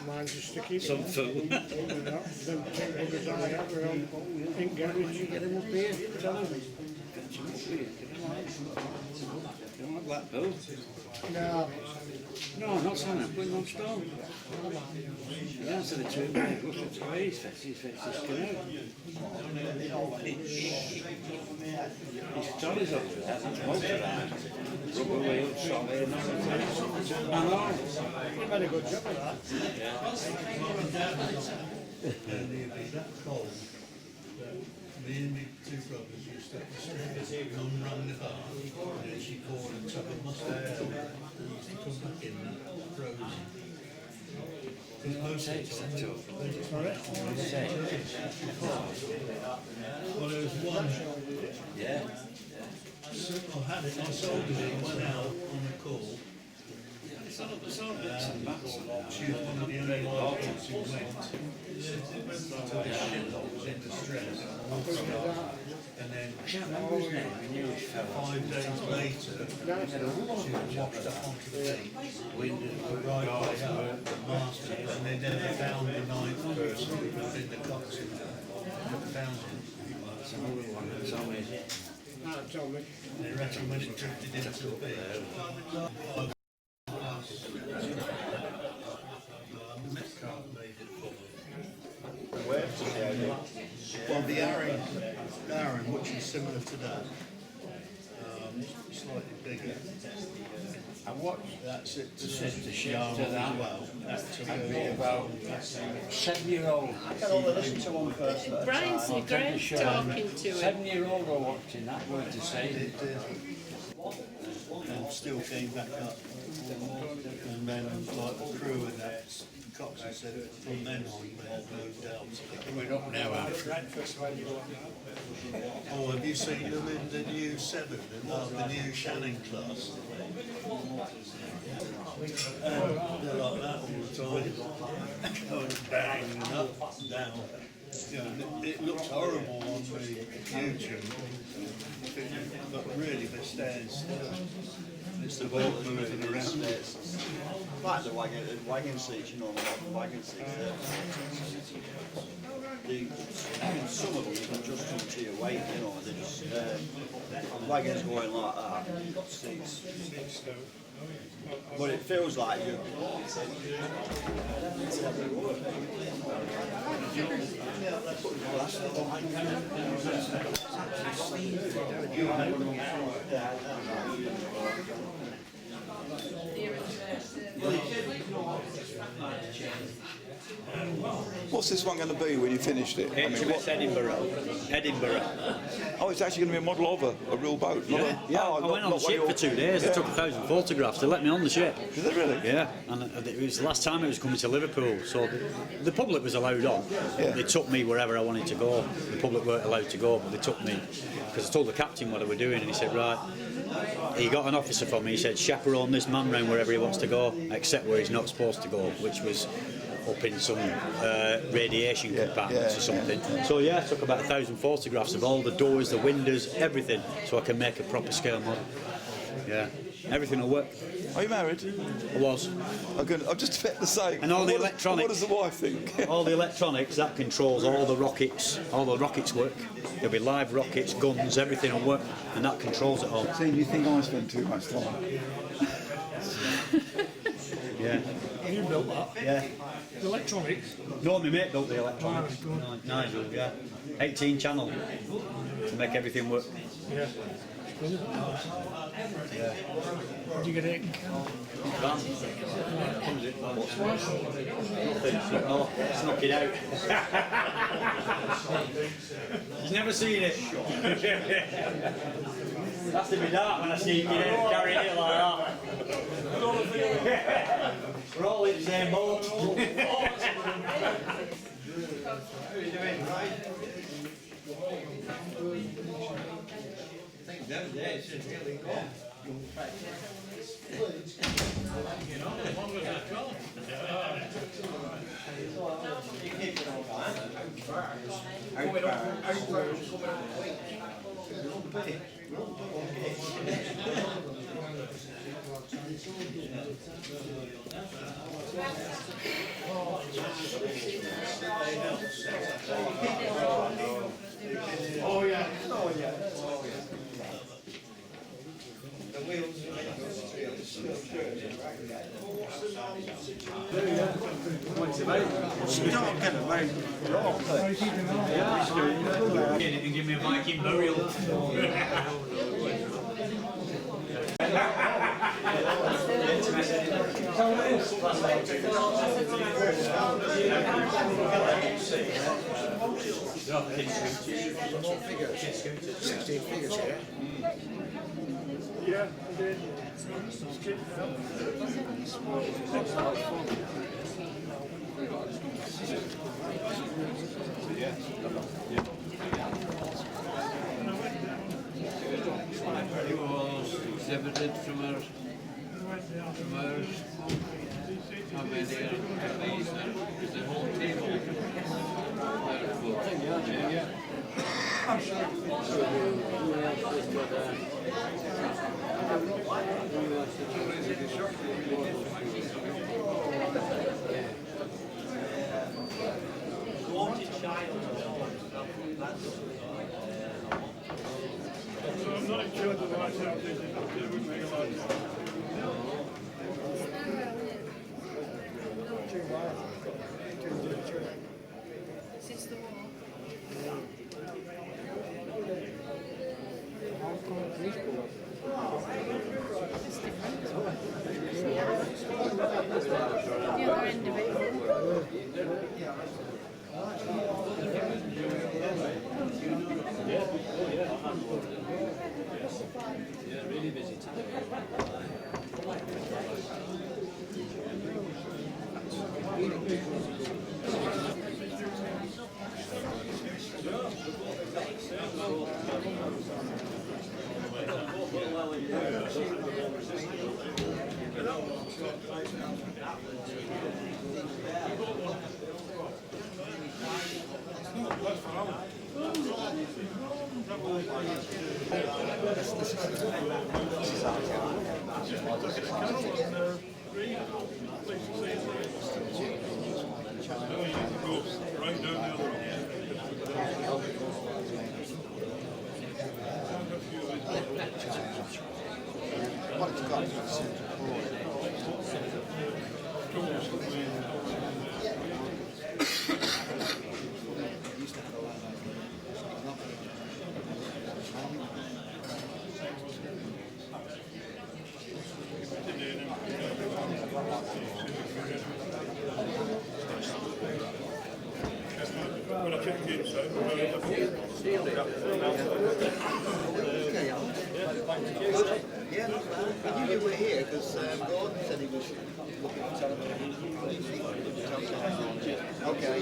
Mine's just sticky. Some food. Them two buggers I have are on in garage. Get him up here, tell him. Get him up here, get him out. You don't want Blackpool? No. No, I'm not saying I'm putting on stone. The answer to the two big, look at the way he's fixed his canoe. His trolley's up to that, that's motorised. Rubber wheels, solid, and everything. I know. You've had a good job of that. Me and my two brothers used to come round the bar, and then she poured on top of mustard oil, and used to come back in frozen. Because most of the time, well, there was one, I had it, I sold it, went out on a call. She was one of the only ones who went to the ship that was in distress. And then 5 days later, she was washed up onto the beach, right way up, the master, and they never found the 9th person who was in the cockpit. Never found him. That's another one that's always... That told me. They reckon when it drifted into the beach. Well, the Aaron, which is similar to that, slightly bigger. And what? That's it. The Sharon as well. I'd be about 7-year-old. I can only listen to one person at a Brian's time. great talking to him. 7-year-old are watching that word to say. It did. And still came back up. And then, like the crew and that, Coxon said, from then on, they had no doubt. Coming up now, Oh, have you seen them in the new 7, the new Shannon class? They're like that all the time. Going bang and up and down. You know, it looks horrible on the YouTube, but really they're staying still. It's the boat moving around. Like the wagon seats, you know, the wagon seats there. Some of them you can just come to your weight, you know, they just, wagons going like that, seats. But it feels like you. What's this one going to be when you finished it? HMS Edinburgh. Oh, it's actually going to be a model of a real boat. Yeah, I went on the ship for 2 days. I took 1,000 photographs. They let me on the ship. Did they really? Yeah, and it was the last time it was coming to Liverpool, so the public was allowed on. Yeah. They took me wherever I wanted to go. The public weren't allowed to go, but they took me because I told the captain what they were doing, and he said, right. He got an officer from me. He said, chaperone this man round wherever he wants to go, except where he's not supposed to go, which was up in some radiation compartments or something. So yeah, I took about 1,000 photographs of all the doors, the windows, everything, so I can make a proper scale model. Yeah, everything will work. Are you married? I was. I'm just about to say. And all the electronics. What does the wife think? All the electronics, that controls all the rockets. All the rockets work. There'll be live rockets, guns, everything will work, and that controls it all. So do you think I spend too much time? Yeah. You built that? Yeah. The electronics? No, my mate built the electronics. Nigel, yeah. 18 channel to make everything work. Yeah. Did you get it in camp? Snuck it out. He's never seen it. Has to be dark when I sneak it in and carry it like that. We're all in the same boat. Oh yeah. Oh yeah. Get it and give me a Viking burial. Yeah, and then It was exhibited from our how many are these? Is the whole table? I'm not sure the right sound is. It wouldn't make a lot of sense. Since the war. It's different. The other end of it. Yeah, really busy today. Right down the other one. When I checked inside, Yeah, not bad. I knew you were here because Gordon said he was looking at television. Okay.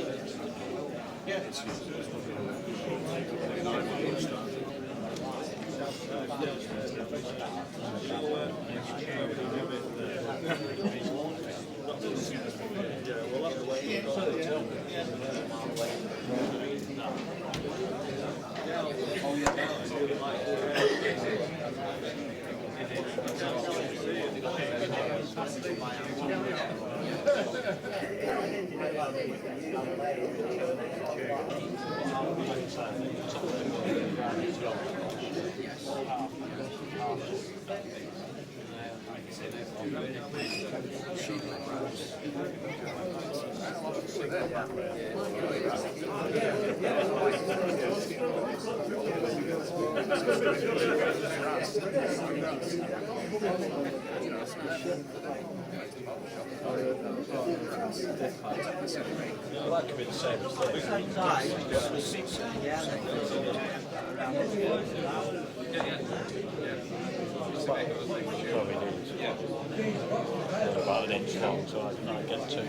Well, that could be the same as this. Probably is. They're about an inch long, so I can get two.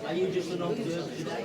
Are you just an observer today?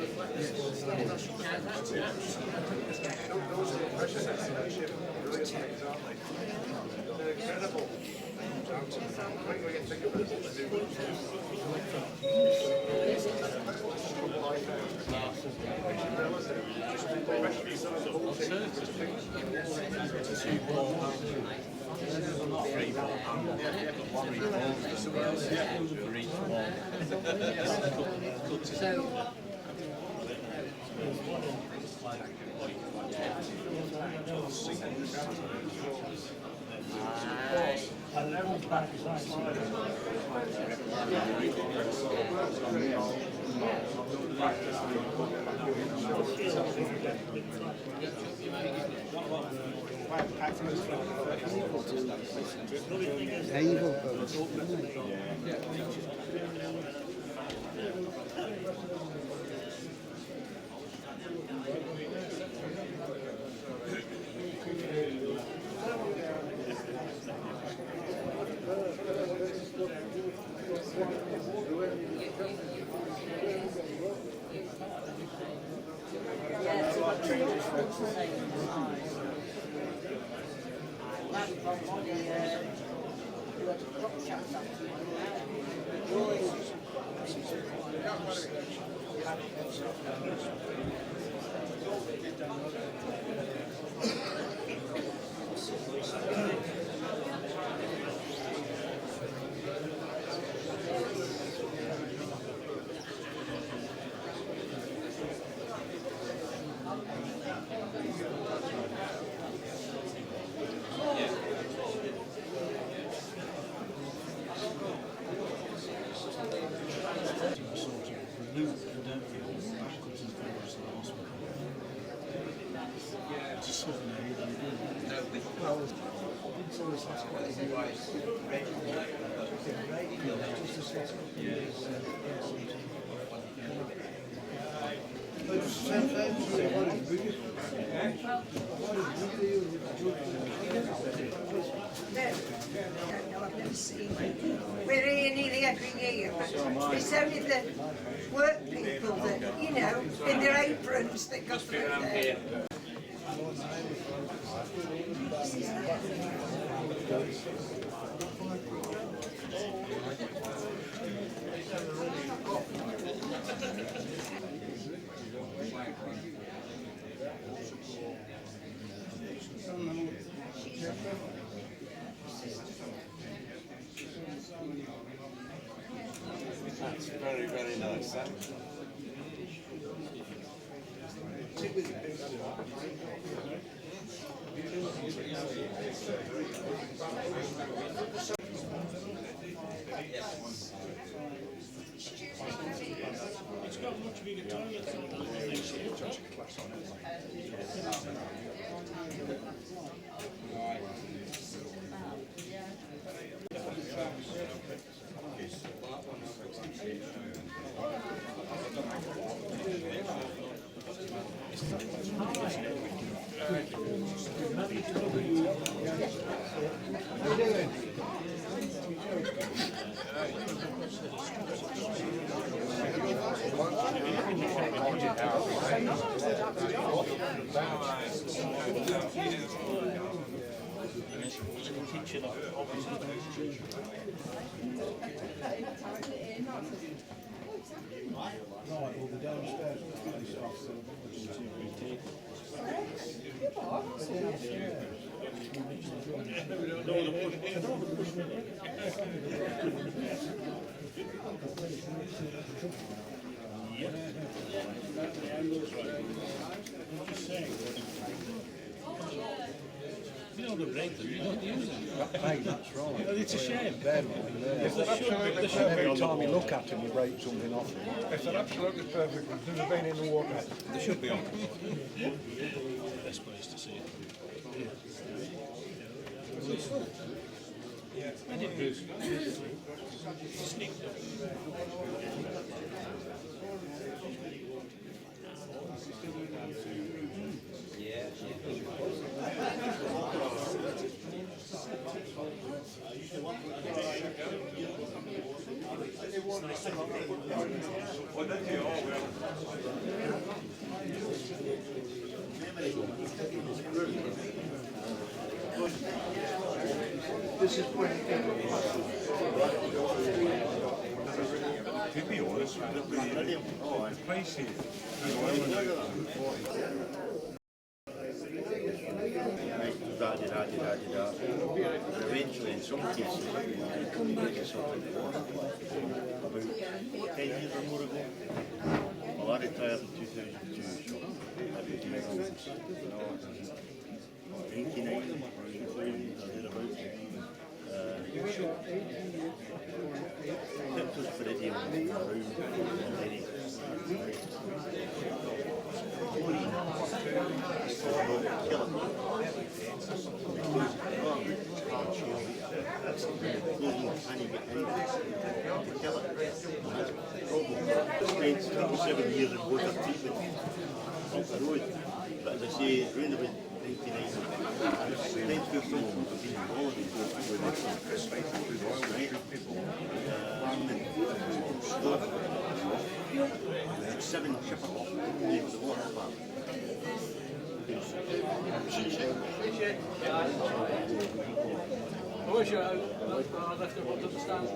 I've never seen it. We're here nearly every year, but it's only the work people that, you know, in their aprons that go through there. That's very, very nice. That. It's got much bigger toilets on Right, we'll be downstairs. You know the break them, you don't use them. Hey, that's right. It's a shame. Them, every time you look at them, you break something off them. If they're absolutely perfect, they've never been in the water. They should be on. Best place to see it. I did Bruce. Sneaked up. This is when To be honest, the place here, Eventually, in some cases, you come back to something. About 10 years or more ago, well, I retired in 2002, so I've been doing 89 or thereabouts. Pictures for radio around any. Spent 27 years in Watertight up the road, but as I say, round about 99, spent through from being involved in seven shippers with the water park. I wish I left it to the stand.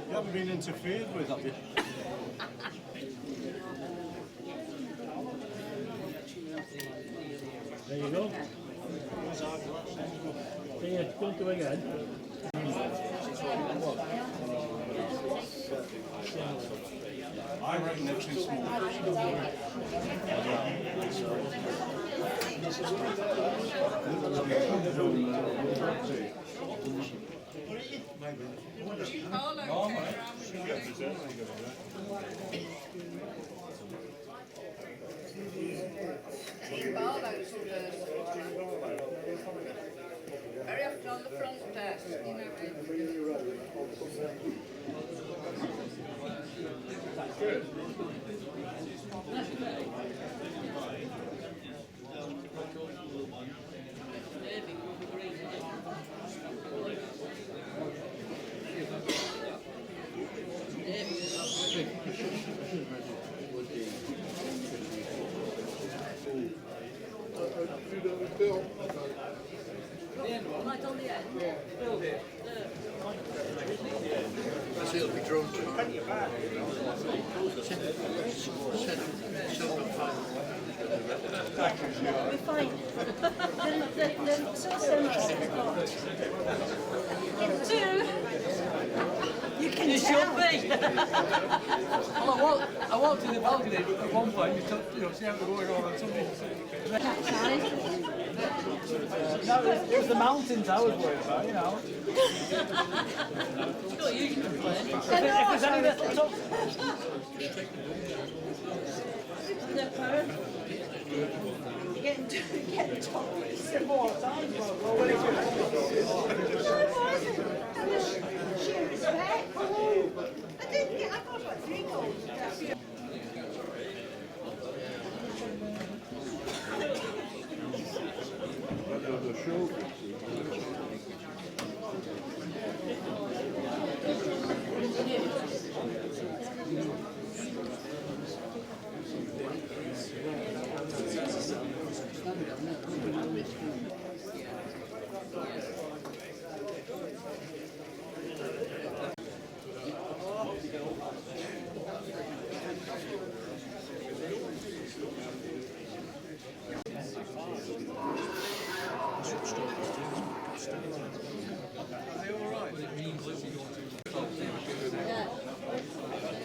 you haven't been interfered with, have you? There you go. See you, don't do it again. I reckon they're too small. Very often on the front desk, you know. Right on the end. Build it. It'll be drawn to We're fine. They're so similar. Two. You can tell. Well, I walked in the balcony at one point, see how they're going on, and somebody no, it was the mountains I was worried about, you know. Not you can complain. If there's any little top... Getting top. Some more time, I didn't get, I got like 3 goals.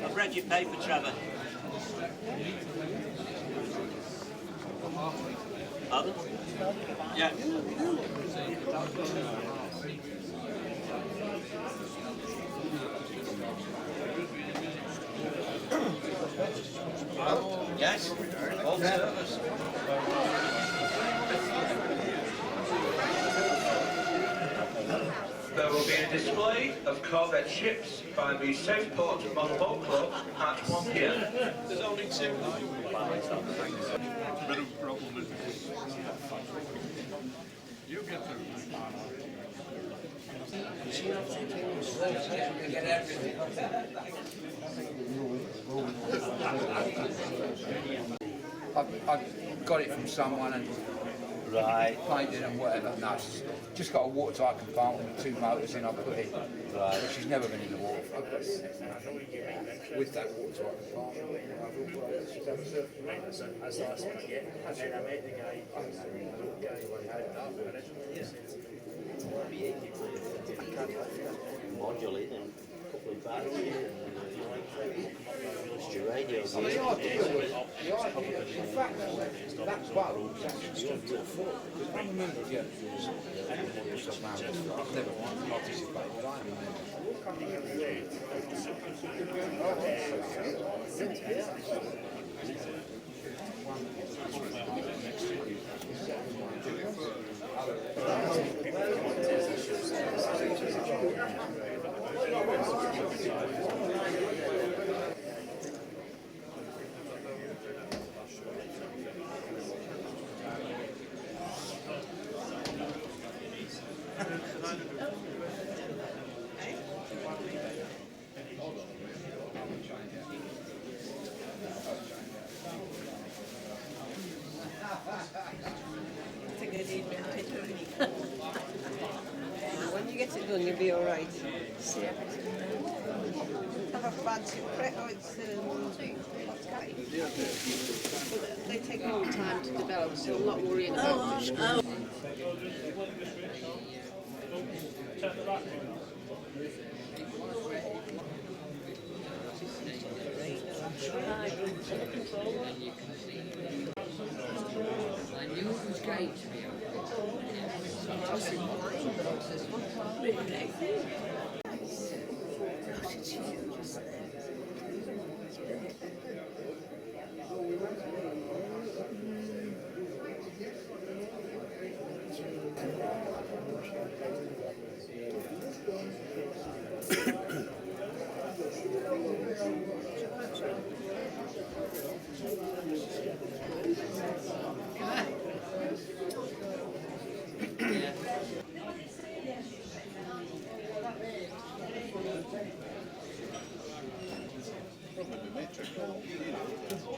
I've read your paper, Trevor. Pardon? Yeah. Yes, all service. There will be a display of corvette ships by the Southport Model Boat Club at 1 p.m. There's only two. Bit of problem is you get to I got it from someone and painted and whatever. No, it's just got a watertight compartment with 2 motors in. I put it, but she's never been in the water with that watertight compartment. Modulated and a couple of batteries and your radio. I mean, the idea was, the fact that boat was actually stood to a foot, because I remember, yeah, Submarine, I've never participated, but I It's a good evening. When you get it done, you'll be all right. See everything there. Have a fancy prep. Oh, it's Watertight. But they take a long time to develop, so I'm not worrying about it. I knew it was going to be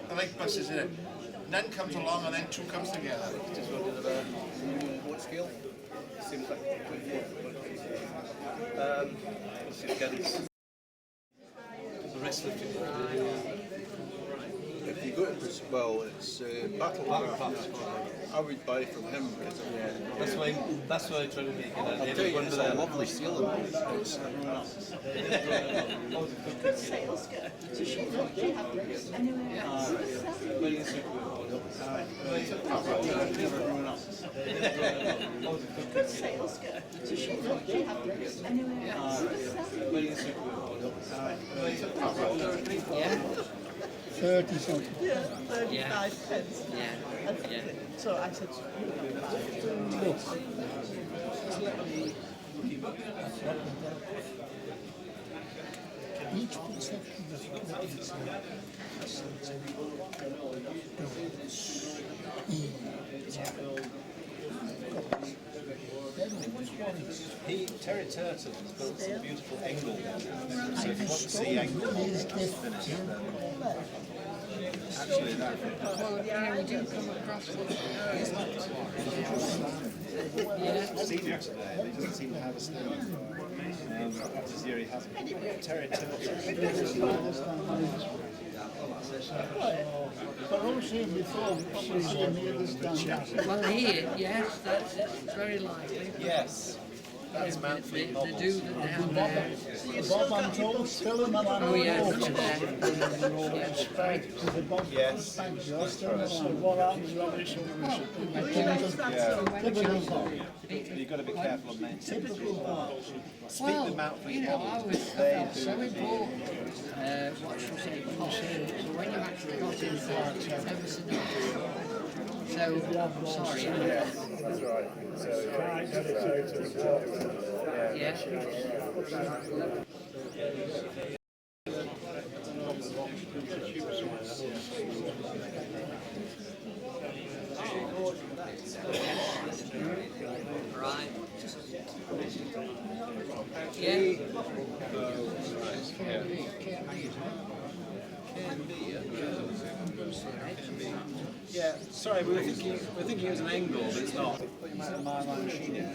I like buses in it. None comes along and then two comes together. Just a bit of a what scale? Seems like let's see again. The rest of it. If you go to this, well, it's Battle Craft. I would buy from him. That's why I try to make it. I'll tell you, it's a lovely ceiling. Good sales girl. So she's not too happy anywhere else. Good sales girl. So she's not too happy anywhere else. Yeah. 30 something. Yeah, 35 pence. Yeah. So I said, Each section of the Terry Turtle has built some beautiful angle. So if you want to see angle, actually that. Well, yeah, we do come across it. I've seen it today, but it doesn't seem to have a stand. That's his year he has it. Terry Well, here, yes, that's it. It's very likely. Yes. That's Mount The Fleet do that they have there. Oh, Oh, yeah, look at that. Yes. What happens when it's You've got to be careful on that. Well, you know, I felt so important. What should I say? So when you actually got into it, it's ever so nice. So, I'm sorry. That's right. Yeah. Right. Yeah. Yeah, sorry, we were thinking it was an angle, but it's not. Put him out of my line machine in.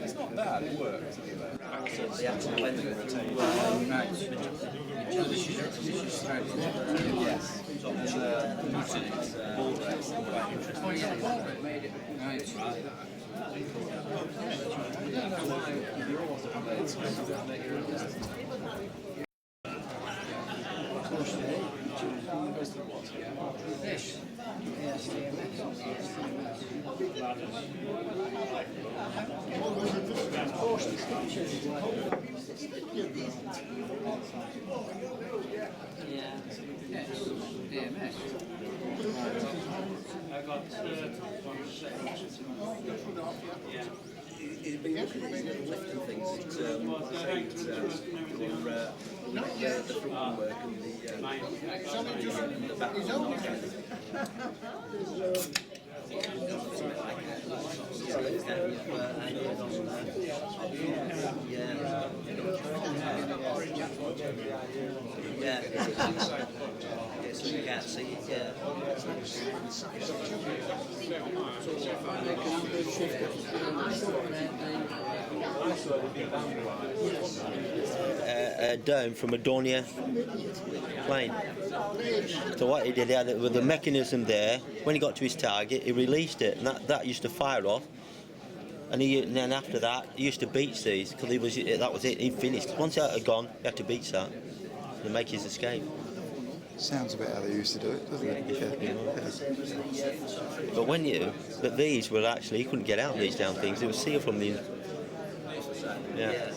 It's not bad, it works. The actual length of the tape. Yes. So there's a Newton ball race. Oh, yeah, Walter made it. Right. This. It'd be looking at lifting things, it's the front work and the back yeah, so you can't see it, yeah. Down from a Dornier plane. So what he did, he had it with the mechanism there. When he got to his target, he released it, and that used to fire off. And then after that, he used to beach these because that was it. He finished. Once it had gone, he had to beach that to make his escape. Sounds about how they used to do it, doesn't it? Yeah. But these were actually, you couldn't get out of these damn things. They were sealed from the. Yeah.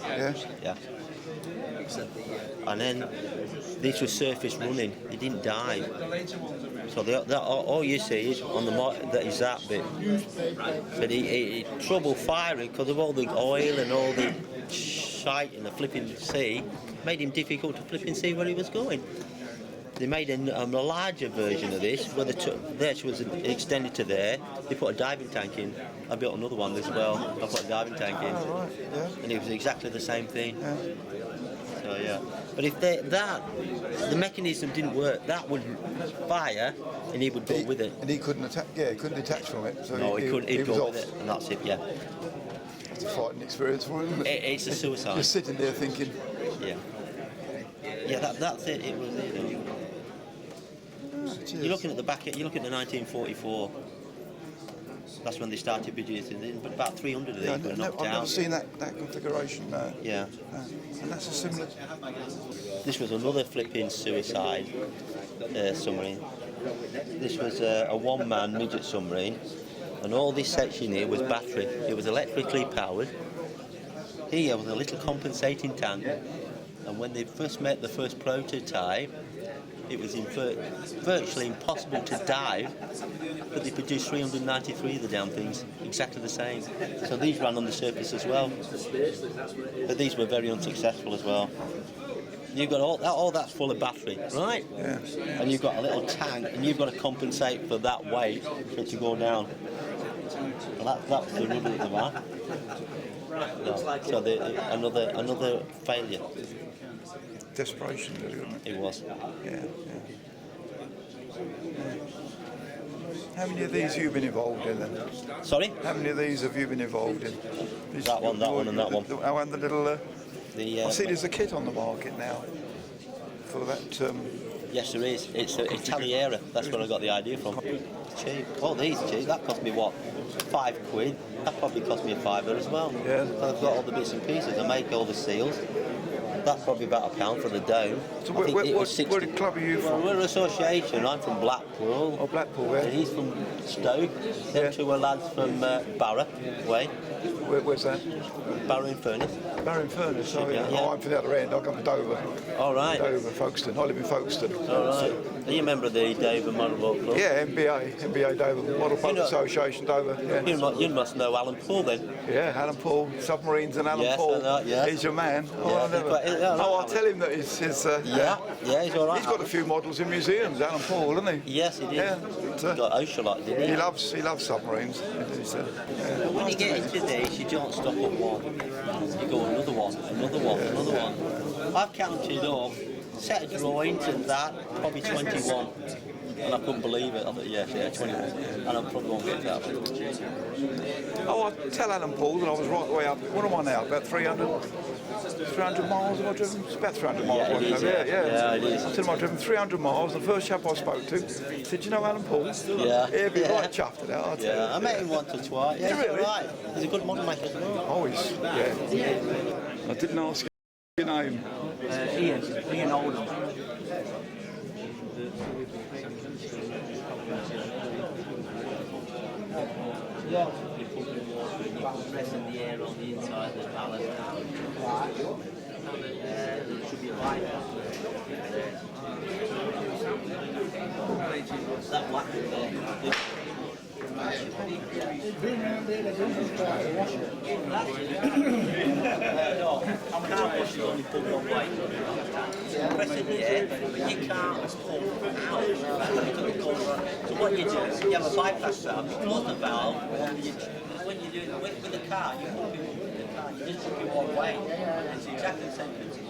And then these were surface running. He didn't dive. So all you see is on the that is that bit. But he trouble firing because of all the oil and all the shite in the flipping sea. Made him difficult to flipping see where he was going. They made a larger version of this, where this was extended to there. They put a diving tank in. I built another one as well. I put a diving tank in, and it was exactly the same thing. So yeah, but if the mechanism didn't work, that would fire, and he would go with it. And he couldn't attack. Yeah, he couldn't detach from it. So no, he couldn't. He'd go with it, and that's it. Yeah. It's a fighting experience for him. Isn't it? It's a suicide. Just sitting there thinking. Yeah. Yeah, that's it. It was it. You're looking at the back. You're looking at the 1944. That's when they started producing. But about 300 of these were knocked out. I've never seen that configuration. No. Yeah. And that's a similar. This was another flipping suicide submarine. This was a one-man midget submarine, and all this section here was battery. It was electrically powered. Here was a little compensating tank, and when they first made the first prototype, it was virtually impossible to dive, but they produced 393 of the damn things, exactly the same. So these ran on the surface as well, but these were very unsuccessful as well. You've got all that's full of battery, right? Yeah. And you've got a little tank, and you've got to compensate for that weight for it to go down. And that's the rudder at the back. No. So another failure. Desperation, really, wasn't it? It was. Yeah. How many of these have you been involved in then? Sorry? How many of these have you been involved in? That one, and that one. Oh, and the little... I see there's a kit on the market now for that... Yes, there is. It's a Italiera. That's where I got the idea from. It's cheap. Oh, these cheap. That cost me, what, £5? That probably cost me a £5 as well. Yeah. So I've got all the bits and pieces. I make all the seals. That's probably about £1 for the dome. So what club are you from? Well, we're an association. I'm from Blackpool. Oh, Blackpool, where? And he's from Stoke. Them two are lads from Barrow way. Where's that? Barrow in Furness. Barrow in Furness, oh yeah. Yeah. Oh, I'm from the other end. I come from Dover. All right. Dover, Folkestone. I live in Folkestone. All right. Are you a member of the Dover Model Boat Club? Yeah, MBA Dover, Model Boat Association Dover. Yeah. You must know Alan Paul then. Yeah, Alan Paul, Submarines and Alan Yes, Paul. yeah. He's your man. Oh, Yeah, I never. I'll tell him that he's he's all right. He's got a few models in museums, Alan Paul, hasn't he? Yes, he did. Yeah. Got Oceanite, didn't he? He loves submarines. When you get into this, you don't stop at one. You go another one, another one, another one. I've counted up, set of drawings and that, probably 21. And I couldn't believe it. I thought, yeah, 21. And I probably won't get that. Oh, I tell Alan Paul that I was right the way up. What am I now? About 300 miles have I driven? It's about 300 miles. Yeah, it is, yeah, it is. I told him I've driven 300 miles. The first chap I spoke to said, you know Alan Paul? Yeah. He'd be right chuffed at that, I'll tell you. I met him once or twice. Yeah, he's really? all right. He's a good model maker as well. Oh, yeah. I didn't ask your name. Ian Oldham. Yeah. You put pressing the air on the inside of the ballast. There should be a light. That black there. No, can't push it only pull one way. Press in the air, but you can't pull out. So what you do, you have a bypass valve, you close the valve, when you do it with the car, you won't be moving the car, you just put it one way. It's exactly the same principle.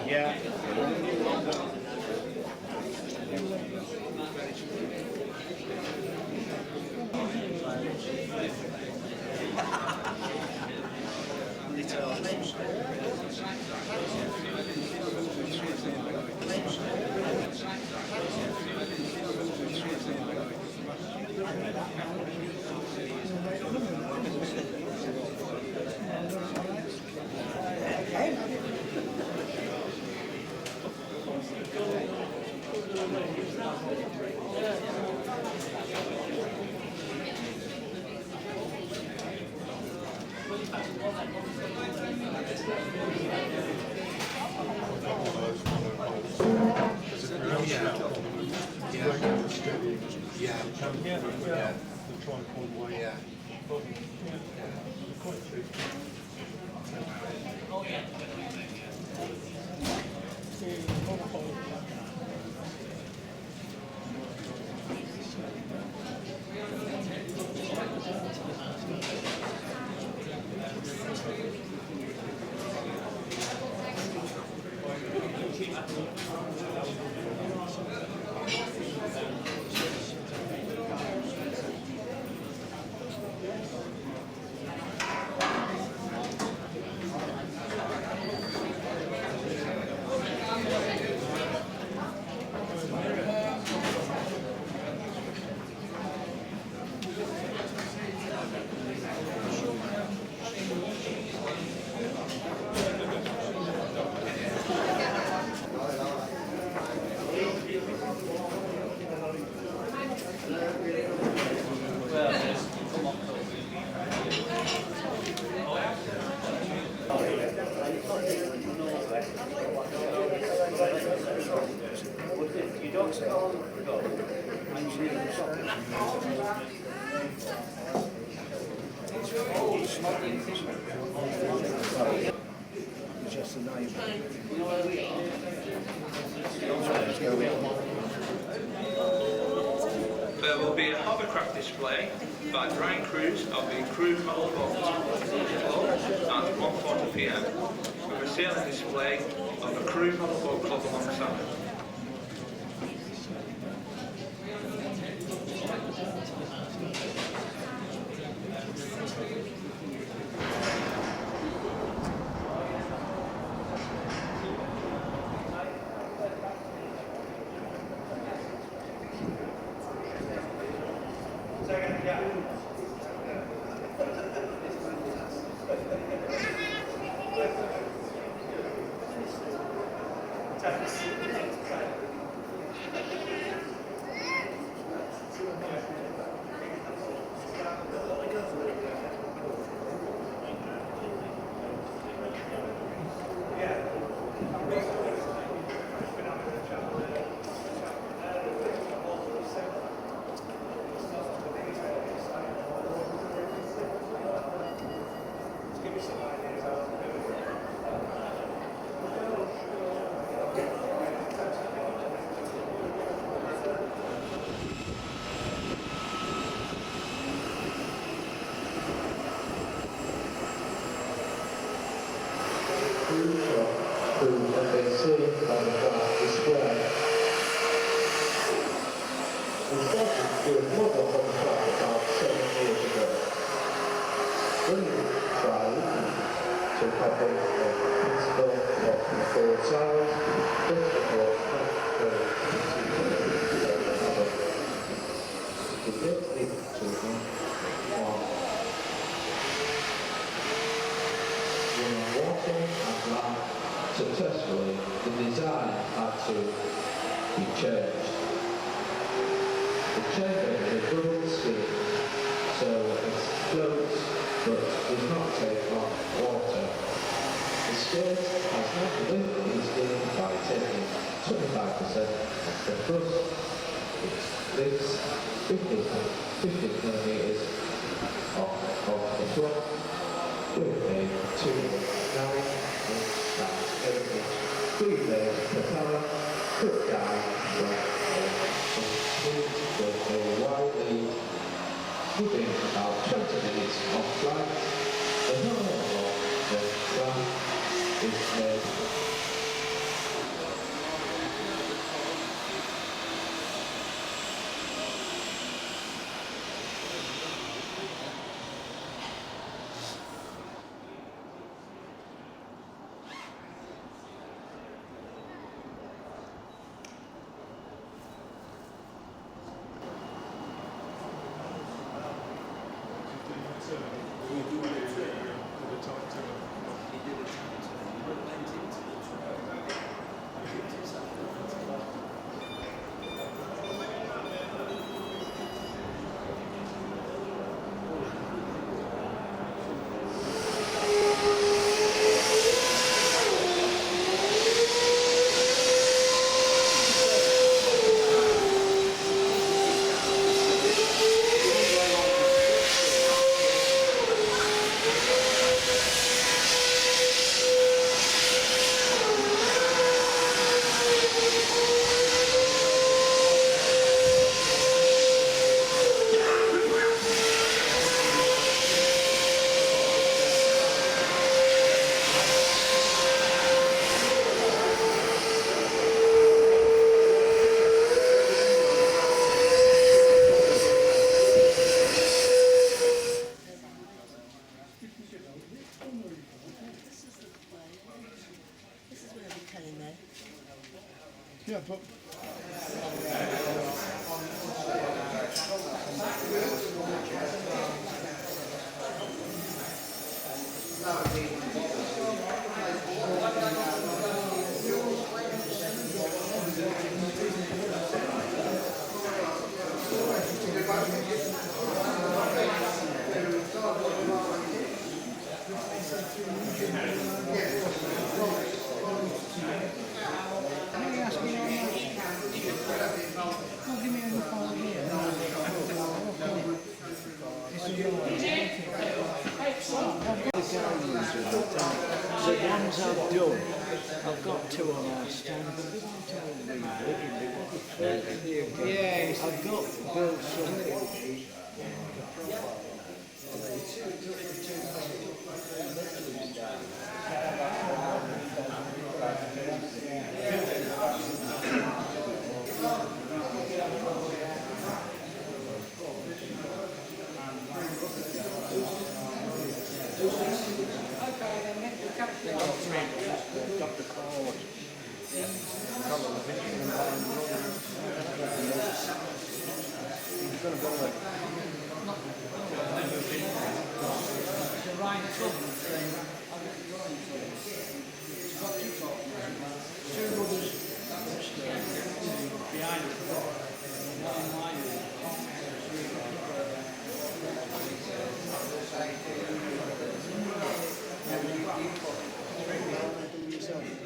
Yeah. Just a name. There will be a hovercraft display by drying crews of the cruise model boat at 1:40 p.m. with a sailing display of the cruise model boat club alongside. Successfully, the design had to be changed. The chamber is a double skin, so it floats but does not take on water. The skirt has not lifted the skin by taking 25% of the thrust. It lifts 50 millimeters off the front with a 2-9-inch 3-blade propeller, cut down with a wide lead, within about 20 minutes of flight. The whole of the craft is made. Yeah, but Can you ask me on that? ones I've done, I've got two on our stand. Yeah, I've got built something.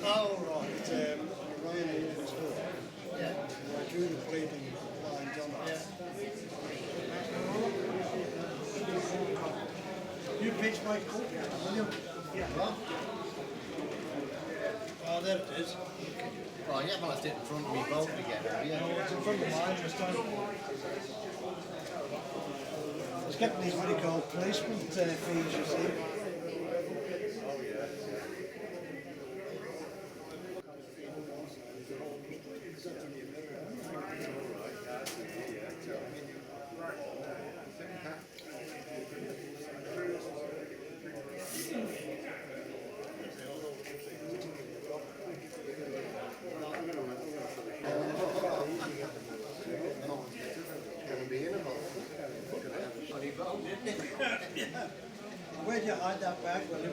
Oh, right. Ryan and stuff. Yeah. I drew the bleeding lines on it. You pitch my cup, will you? Yeah. What? Oh, there it is. Well, you might sit in front of me both together, yeah. No, it's in front of mine this time. I was getting these what you call placement fees, you see. Where'd you hide that bag, William?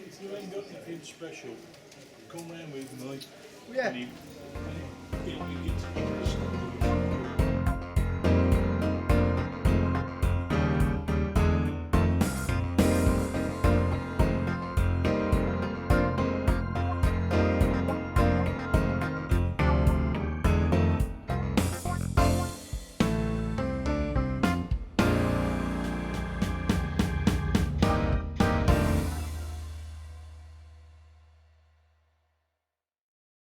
If you ain't got anything special, come round with me. Yeah. And it'll be good.